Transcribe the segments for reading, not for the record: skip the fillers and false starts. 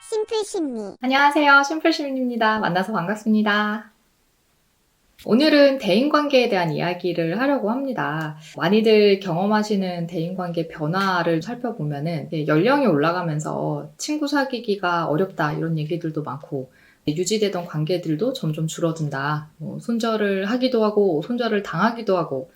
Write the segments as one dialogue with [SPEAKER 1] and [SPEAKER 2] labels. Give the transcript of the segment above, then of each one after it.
[SPEAKER 1] 심플심리.
[SPEAKER 2] 안녕하세요. 심플심리입니다. 만나서 반갑습니다. 오늘은 대인관계에 대한 이야기를 하려고 합니다. 많이들 경험하시는 대인관계 변화를 살펴보면은 연령이 올라가면서 친구 사귀기가 어렵다 이런 얘기들도 많고 유지되던 관계들도 점점 줄어든다. 손절을 하기도 하고 손절을 당하기도 하고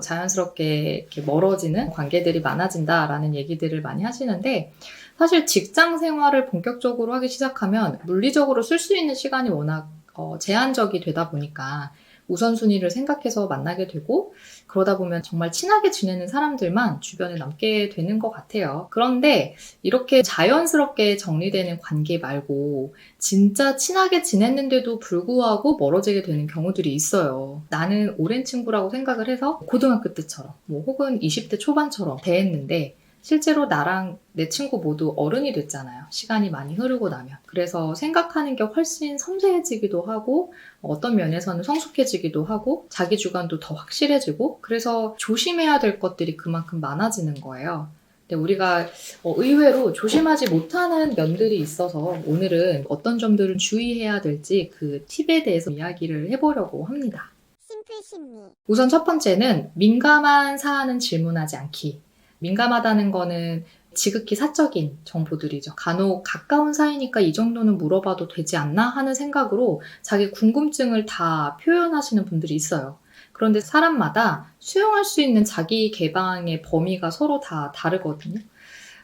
[SPEAKER 2] 자연스럽게 이렇게 멀어지는 관계들이 많아진다라는 얘기들을 많이 하시는데 사실 직장 생활을 본격적으로 하기 시작하면 물리적으로 쓸 수 있는 시간이 워낙 제한적이 되다 보니까 우선순위를 생각해서 만나게 되고 그러다 보면 정말 친하게 지내는 사람들만 주변에 남게 되는 것 같아요. 그런데 이렇게 자연스럽게 정리되는 관계 말고 진짜 친하게 지냈는데도 불구하고 멀어지게 되는 경우들이 있어요. 나는 오랜 친구라고 생각을 해서 고등학교 때처럼 혹은 20대 초반처럼 대했는데 실제로 나랑 내 친구 모두 어른이 됐잖아요. 시간이 많이 흐르고 나면. 그래서 생각하는 게 훨씬 섬세해지기도 하고 어떤 면에서는 성숙해지기도 하고 자기 주관도 더 확실해지고 그래서 조심해야 될 것들이 그만큼 많아지는 거예요. 근데 우리가 의외로 조심하지 못하는 면들이 있어서 오늘은 어떤 점들을 주의해야 될지 그 팁에 대해서 이야기를 해보려고 합니다.
[SPEAKER 1] 심플심리.
[SPEAKER 2] 우선 첫 번째는 민감한 사안은 질문하지 않기. 민감하다는 거는 지극히 사적인 정보들이죠. 간혹 가까운 사이니까 이 정도는 물어봐도 되지 않나 하는 생각으로 자기 궁금증을 다 표현하시는 분들이 있어요. 그런데 사람마다 수용할 수 있는 자기 개방의 범위가 서로 다 다르거든요.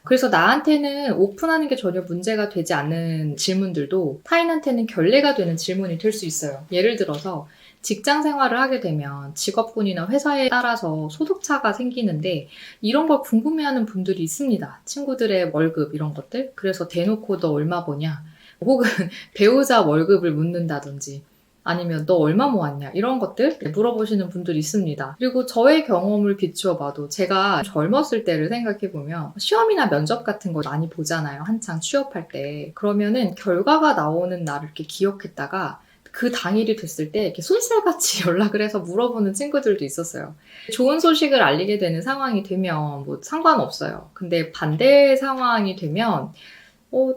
[SPEAKER 2] 그래서 나한테는 오픈하는 게 전혀 문제가 되지 않는 질문들도 타인한테는 결례가 되는 질문이 될 수 있어요. 예를 들어서 직장 생활을 하게 되면 직업군이나 회사에 따라서 소득차가 생기는데 이런 걸 궁금해하는 분들이 있습니다. 친구들의 월급 이런 것들. 그래서 대놓고 너 얼마 버냐? 혹은 배우자 월급을 묻는다든지 아니면 너 얼마 모았냐 이런 것들 물어보시는 분들이 있습니다. 그리고 저의 경험을 비추어 봐도 제가 젊었을 때를 생각해 보면 시험이나 면접 같은 거 많이 보잖아요. 한창 취업할 때. 그러면은 결과가 나오는 날을 이렇게 기억했다가 그 당일이 됐을 때 이렇게 손살같이 연락을 해서 물어보는 친구들도 있었어요. 좋은 소식을 알리게 되는 상황이 되면 상관없어요. 근데 반대 상황이 되면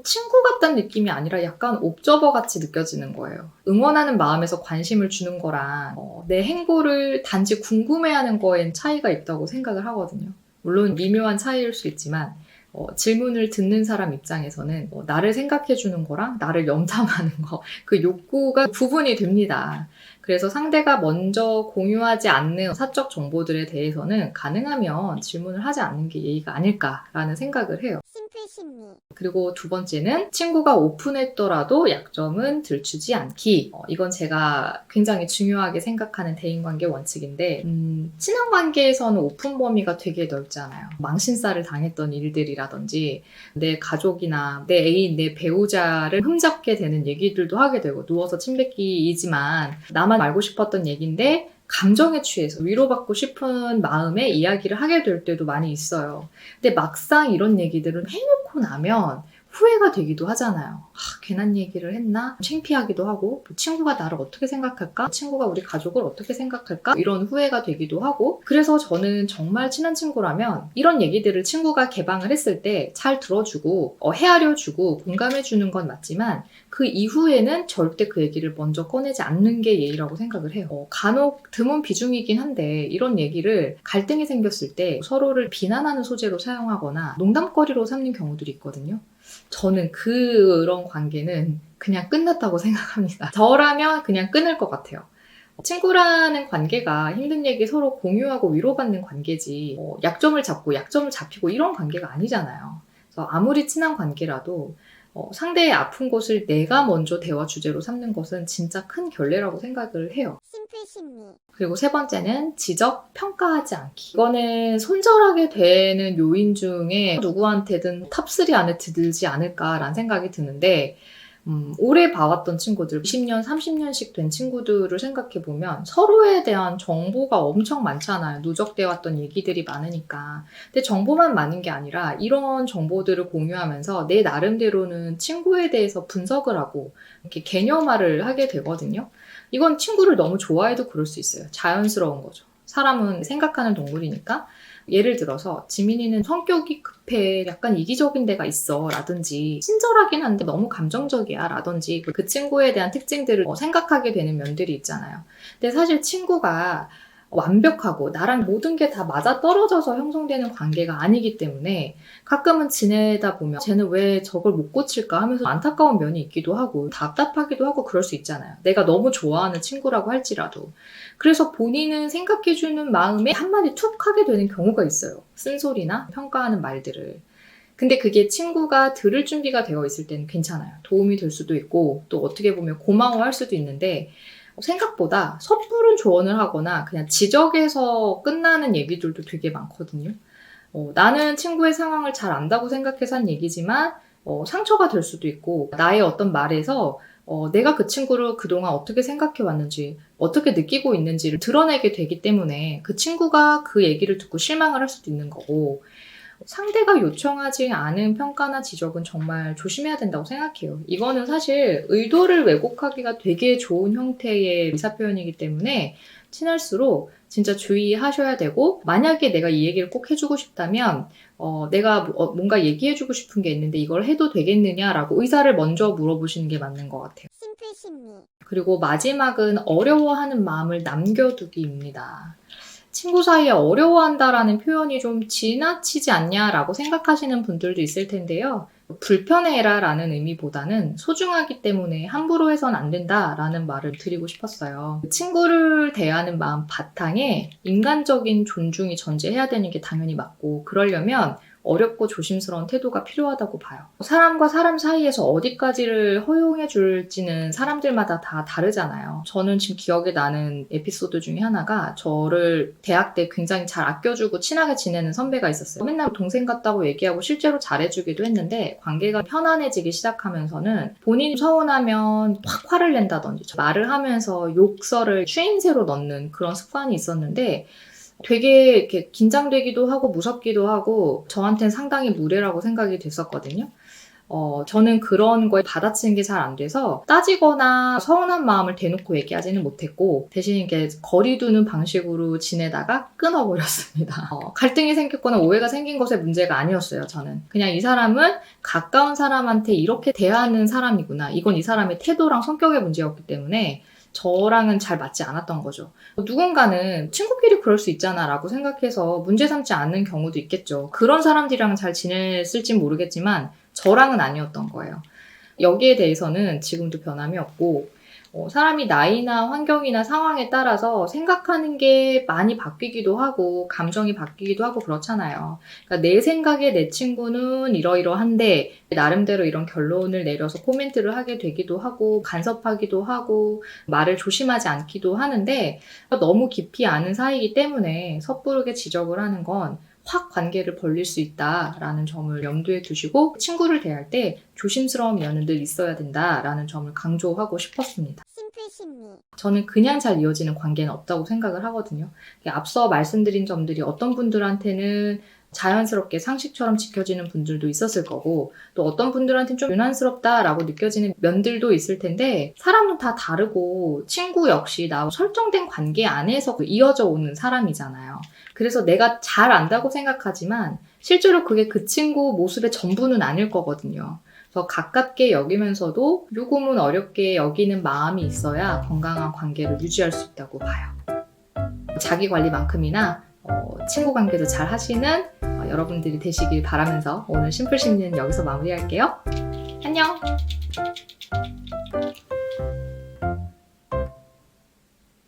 [SPEAKER 2] 친구 같다는 느낌이 아니라 약간 옵저버 같이 느껴지는 거예요. 응원하는 마음에서 관심을 주는 거랑 내 행보를 단지 궁금해하는 거엔 차이가 있다고 생각을 하거든요. 물론 미묘한 차이일 수 있지만 질문을 듣는 사람 입장에서는 나를 생각해 주는 거랑 나를 염탐하는 거, 그 욕구가 구분이 됩니다. 그래서 상대가 먼저 공유하지 않는 사적 정보들에 대해서는 가능하면 질문을 하지 않는 게 예의가 아닐까라는 생각을 해요.
[SPEAKER 1] 심플심리.
[SPEAKER 2] 그리고 두 번째는 친구가 오픈했더라도 약점은 들추지 않기. 이건 제가 굉장히 중요하게 생각하는 대인관계 원칙인데 친한 관계에서는 오픈 범위가 되게 넓잖아요. 망신살을 당했던 일들이라든지 내 가족이나 내 애인, 내 배우자를 흠잡게 되는 얘기들도 하게 되고 누워서 침 뱉기이지만 나만 알고 싶었던 얘기인데 감정에 취해서 위로받고 싶은 마음에 이야기를 하게 될 때도 많이 있어요. 근데 막상 이런 얘기들은 해놓고 나면 후회가 되기도 하잖아요. 괜한 얘기를 했나? 창피하기도 하고 친구가 나를 어떻게 생각할까? 친구가 우리 가족을 어떻게 생각할까? 이런 후회가 되기도 하고 그래서 저는 정말 친한 친구라면 이런 얘기들을 친구가 개방을 했을 때 잘 들어주고 헤아려주고 공감해주는 건 맞지만 그 이후에는 절대 그 얘기를 먼저 꺼내지 않는 게 예의라고 생각을 해요. 간혹 드문 비중이긴 한데 이런 얘기를 갈등이 생겼을 때 서로를 비난하는 소재로 사용하거나 농담거리로 삼는 경우들이 있거든요. 저는 그런 관계는 그냥 끝났다고 생각합니다. 저라면 그냥 끊을 것 같아요. 친구라는 관계가 힘든 얘기 서로 공유하고 위로받는 관계지 약점을 잡고 약점을 잡히고 이런 관계가 아니잖아요. 그래서 아무리 친한 관계라도 상대의 아픈 곳을 내가 먼저 대화 주제로 삼는 것은 진짜 큰 결례라고 생각을 해요.
[SPEAKER 1] 심플심리.
[SPEAKER 2] 그리고 세 번째는 지적, 평가하지 않기. 이거는 손절하게 되는 요인 중에 누구한테든 탑3 안에 들지 않을까라는 생각이 드는데 오래 봐왔던 친구들, 20년, 30년씩 된 친구들을 생각해보면 서로에 대한 정보가 엄청 많잖아요. 누적되어 왔던 얘기들이 많으니까. 근데 정보만 많은 게 아니라 이런 정보들을 공유하면서 내 나름대로는 친구에 대해서 분석을 하고 이렇게 개념화를 하게 되거든요. 이건 친구를 너무 좋아해도 그럴 수 있어요. 자연스러운 거죠. 사람은 생각하는 동물이니까 예를 들어서 지민이는 성격이 급해, 약간 이기적인 데가 있어 라든지 친절하긴 한데 너무 감정적이야 라든지 그 친구에 대한 특징들을 생각하게 되는 면들이 있잖아요. 근데 사실 친구가 완벽하고 나랑 모든 게 다 맞아떨어져서 형성되는 관계가 아니기 때문에 가끔은 지내다 보면 쟤는 왜 저걸 못 고칠까 하면서 안타까운 면이 있기도 하고 답답하기도 하고 그럴 수 있잖아요. 내가 너무 좋아하는 친구라고 할지라도. 그래서 본인은 생각해주는 마음에 한마디 툭 하게 되는 경우가 있어요. 쓴소리나 평가하는 말들을. 근데 그게 친구가 들을 준비가 되어 있을 때는 괜찮아요. 도움이 될 수도 있고 또 어떻게 보면 고마워할 수도 있는데 생각보다 섣부른 조언을 하거나 그냥 지적해서 끝나는 얘기들도 되게 많거든요. 나는 친구의 상황을 잘 안다고 생각해서 한 얘기지만 상처가 될 수도 있고 나의 어떤 말에서 내가 그 친구를 그동안 어떻게 생각해 왔는지 어떻게 느끼고 있는지를 드러내게 되기 때문에 그 친구가 그 얘기를 듣고 실망을 할 수도 있는 거고 상대가 요청하지 않은 평가나 지적은 정말 조심해야 된다고 생각해요. 이거는 사실 의도를 왜곡하기가 되게 좋은 형태의 의사표현이기 때문에 친할수록 진짜 주의하셔야 되고 만약에 내가 이 얘기를 꼭 해주고 싶다면 내가 뭔가 얘기해주고 싶은 게 있는데 이걸 해도 되겠느냐라고 의사를 먼저 물어보시는 게 맞는 것 같아요.
[SPEAKER 1] 심플 심리.
[SPEAKER 2] 그리고 마지막은 어려워하는 마음을 남겨두기입니다. 친구 사이에 어려워한다라는 표현이 좀 지나치지 않냐라고 생각하시는 분들도 있을 텐데요. 불편해라라는 의미보다는 소중하기 때문에 함부로 해선 안 된다라는 말을 드리고 싶었어요. 친구를 대하는 마음 바탕에 인간적인 존중이 전제해야 되는 게 당연히 맞고 그러려면 어렵고 조심스러운 태도가 필요하다고 봐요. 사람과 사람 사이에서 어디까지를 허용해 줄지는 사람들마다 다 다르잖아요. 저는 지금 기억에 나는 에피소드 중에 하나가 저를 대학 때 굉장히 잘 아껴주고 친하게 지내는 선배가 있었어요. 맨날 동생 같다고 얘기하고 실제로 잘해주기도 했는데 관계가 편안해지기 시작하면서는 본인이 서운하면 확 화를 낸다든지 말을 하면서 욕설을 추임새로 넣는 그런 습관이 있었는데 되게 이렇게 긴장되기도 하고 무섭기도 하고 저한테는 상당히 무례라고 생각이 됐었거든요. 저는 그런 거에 받아치는 게 잘 안 돼서 따지거나 서운한 마음을 대놓고 얘기하지는 못했고 대신 이렇게 거리 두는 방식으로 지내다가 끊어버렸습니다. 갈등이 생겼거나 오해가 생긴 것의 문제가 아니었어요, 저는. 그냥 이 사람은 가까운 사람한테 이렇게 대하는 사람이구나. 이건 이 사람의 태도랑 성격의 문제였기 때문에 저랑은 잘 맞지 않았던 거죠. 누군가는 친구끼리 그럴 수 있잖아 라고 생각해서 문제 삼지 않는 경우도 있겠죠. 그런 사람들이랑 잘 지냈을진 모르겠지만 저랑은 아니었던 거예요. 여기에 대해서는 지금도 변함이 없고 사람이 나이나 환경이나 상황에 따라서 생각하는 게 많이 바뀌기도 하고 감정이 바뀌기도 하고 그렇잖아요. 그러니까 내 생각에 내 친구는 이러이러한데 나름대로 이런 결론을 내려서 코멘트를 하게 되기도 하고 간섭하기도 하고 말을 조심하지 않기도 하는데 너무 깊이 아는 사이이기 때문에 섣부르게 지적을 하는 건 확 관계를 벌릴 수 있다라는 점을 염두에 두시고 친구를 대할 때 조심스러운 면은 늘 있어야 된다라는 점을 강조하고 싶었습니다.
[SPEAKER 1] 심플 심리.
[SPEAKER 2] 저는 그냥 잘 이어지는 관계는 없다고 생각을 하거든요. 앞서 말씀드린 점들이 어떤 분들한테는 자연스럽게 상식처럼 지켜지는 분들도 있었을 거고 또 어떤 분들한테는 좀 유난스럽다라고 느껴지는 면들도 있을 텐데 사람은 다 다르고 친구 역시 나와 설정된 관계 안에서 이어져 오는 사람이잖아요. 그래서 내가 잘 안다고 생각하지만 실제로 그게 그 친구 모습의 전부는 아닐 거거든요. 그래서 가깝게 여기면서도 조금은 어렵게 여기는 마음이 있어야 건강한 관계를 유지할 수 있다고 봐요. 자기 관리만큼이나 친구 관계도 잘 하시는 여러분들이 되시길 바라면서 오늘 심플 심리는 여기서 마무리할게요. 안녕!